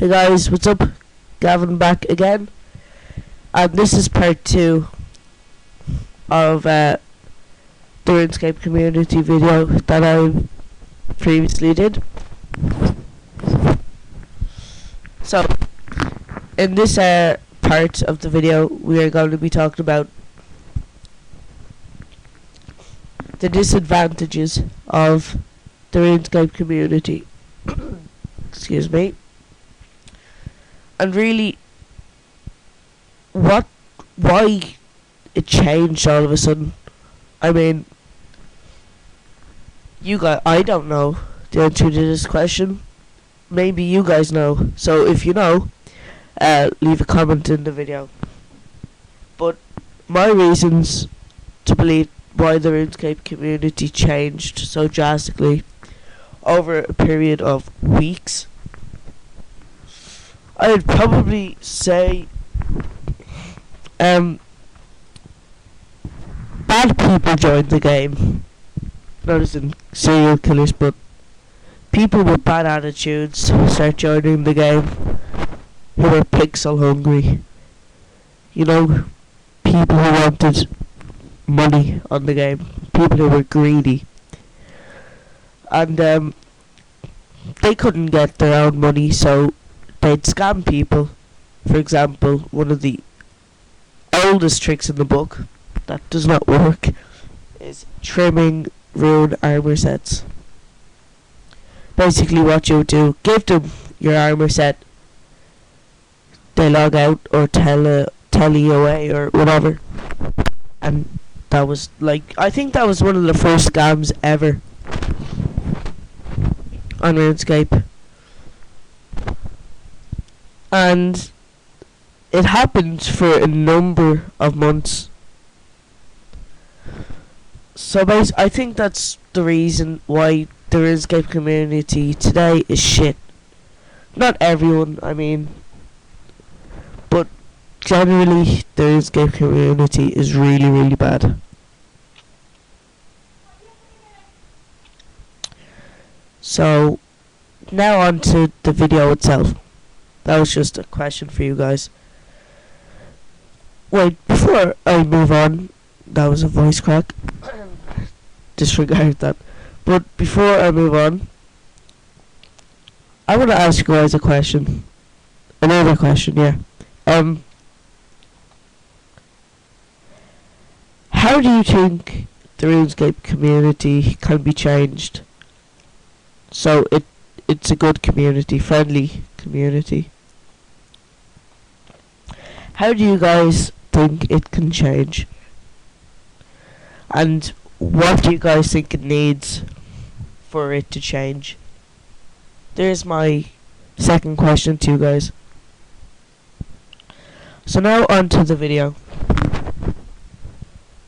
Hey guys, what's up? Gavin back again, and this is part 2 of the RuneScape community video that I previously did. So, in this part of the video, we are going to be talking about the disadvantages of the RuneScape community. Excuse me. And really, why it changed all of a sudden. I mean, I don't know the answer to this question. Maybe you guys know. So if you know, leave a comment in the video. But my reasons to believe why the RuneScape community changed so drastically over a period of weeks, I would probably say bad people joined the game. Not as in serial killers, but people with bad attitudes start joining the game who were pixel hungry. You know, people who wanted money on the game, people who were greedy. And they couldn't get their own money, so they'd scam people. For example, one of the oldest tricks in the book that does not work is trimming rune armor sets. Basically what you would do, give them your armor set, they log out or tell you away or whatever. And that was I think that was one of the first scams ever on RuneScape. And it happened for a number of months. So I think that's the reason why the RuneScape community today is shit. Not everyone, I mean, but generally the RuneScape community is really, really bad. So now on to the video itself. That was just a question for you guys. Wait, before I move on, that was a voice crack. Disregard that. But before I move on, I want to ask you guys a question. Another question, yeah. How do you think the RuneScape community can be changed so it's a good community, friendly community? How do you guys think it can change? And what do you guys think it needs for it to change? There's my second question to you guys. So now on to the video.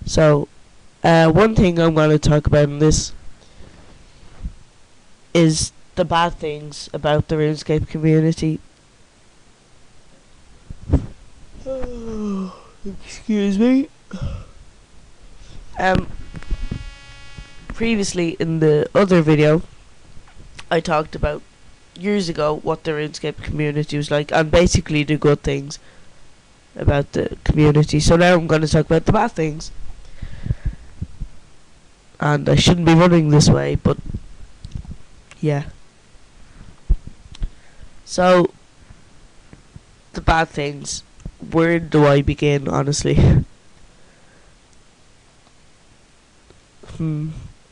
So, one thing I'm going to talk about in this is the bad things about the RuneScape community. Excuse me. Previously in the other video, I talked about years ago what the RuneScape community was like, and basically the good things about the community. So now I'm going to talk about the bad things. And I shouldn't be running this way, but yeah. So, the bad things. Where do I begin, honestly?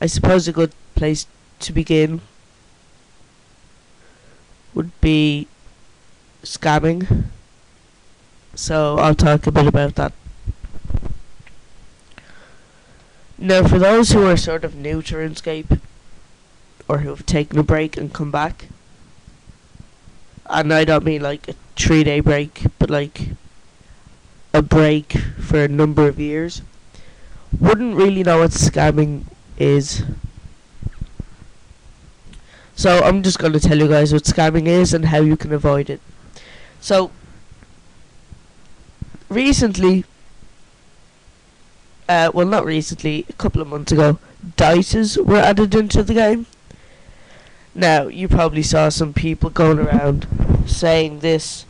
I suppose a good place to begin would be scamming. So, I'll talk a bit about that. Now, for those who are sort of new to RuneScape, or who have taken a break and come back, and I don't mean like a 3-day break, but like a break for a number of years, wouldn't really know what scamming is. So I'm just going to tell you guys what scamming is and how you can avoid it. So recently, well, not recently, a couple of months ago, dices were added into the game. Now, you probably saw some people going around saying this,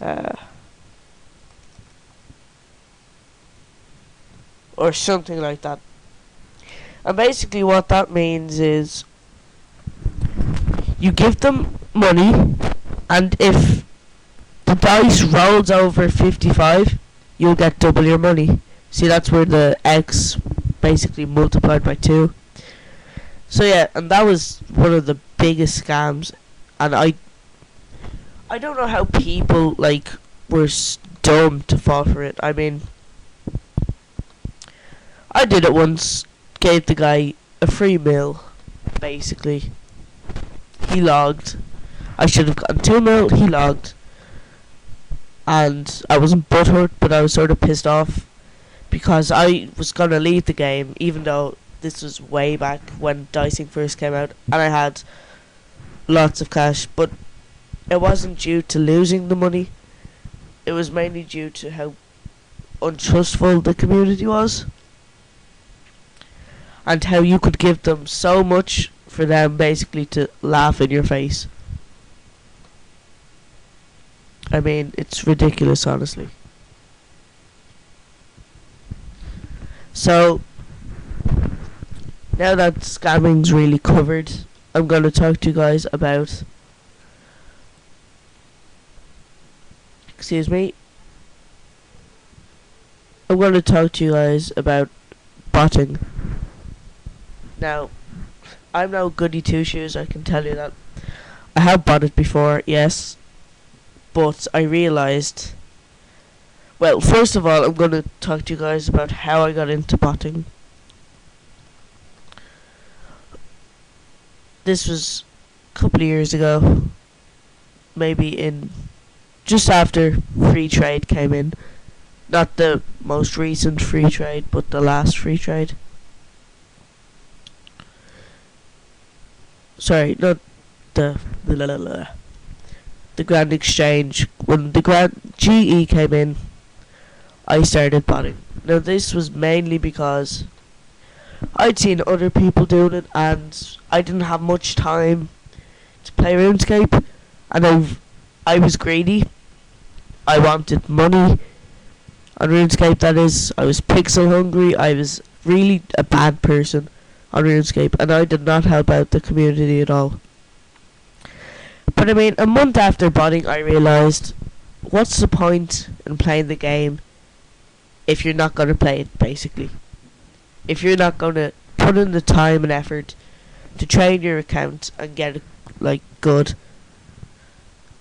uh, or something like that. And basically what that means is you give them money, and if the dice rolls over 55, you'll get double your money. See, that's where the X basically multiplied by 2. So yeah, and that was one of the biggest scams, and I don't know how people like were dumb to fall for it. I mean, I did it once, gave the guy a free meal, basically. He logged. I should have gotten 2 mil, he logged. And I wasn't butthurt, but I was sort of pissed off because I was going to leave the game, even though this was way back when dicing first came out, and I had lots of cash, but it wasn't due to losing the money. It was mainly due to how untrustful the community was, and how you could give them so much for them basically to laugh in your face. I mean, it's ridiculous, honestly. So, now that scamming's really covered, I'm going to talk to you guys about... Excuse me. I'm going to talk to you guys about botting. Now, I'm no goody two-shoes, I can tell you that. I have botted before, yes. But I realised... Well, first of all, I'm going to talk to you guys about how I got into botting. This was a couple of years ago. Maybe in... just after free trade came in. Not the most recent free trade, but the last free trade. Sorry, not the Grand Exchange. When the Grand GE came in, I started botting. Now this was mainly because I'd seen other people doing it, and I didn't have much time to play RuneScape, and I was greedy. I wanted money on RuneScape, that is. I was pixel hungry. I was really a bad person on RuneScape, and I did not help out the community at all. But I mean, a month after botting, I realised, what's the point in playing the game if you're not going to play it, basically? If you're not going to put in the time and effort to train your account and get it, like, good.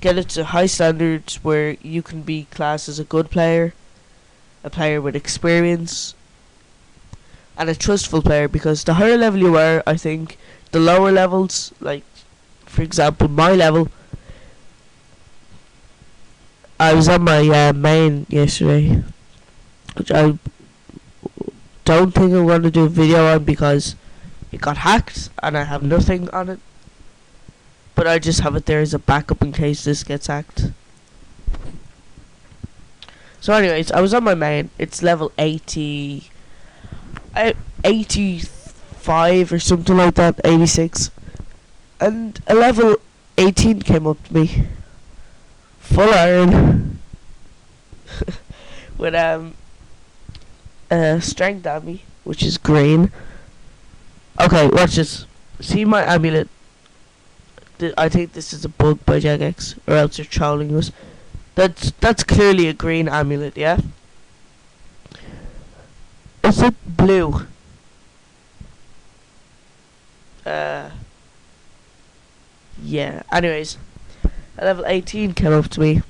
Get it to high standards where you can be classed as a good player, a player with experience, and a trustful player, because the higher level you are, I think, the lower levels, like, for example, my level, I was on my main yesterday, which I don't think I'm going to do a video on because it got hacked and I have nothing on it. But I just have it there as a backup in case this gets hacked. So anyways, I was on my main. It's level 85 or something like that, 86. And a level 18 came up to me. Full iron. With strength on me, which is green. Okay, watch this. See my amulet? I think this is a bug by Jagex, or else you're trolling us. That's clearly a green amulet, yeah? Is it blue? Yeah. Anyways, at level 18 came up to me,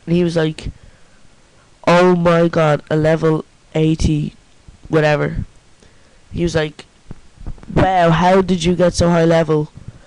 and he was like, "Oh my god, a level 80, whatever." He was like, "Wow, how did you get so high level?"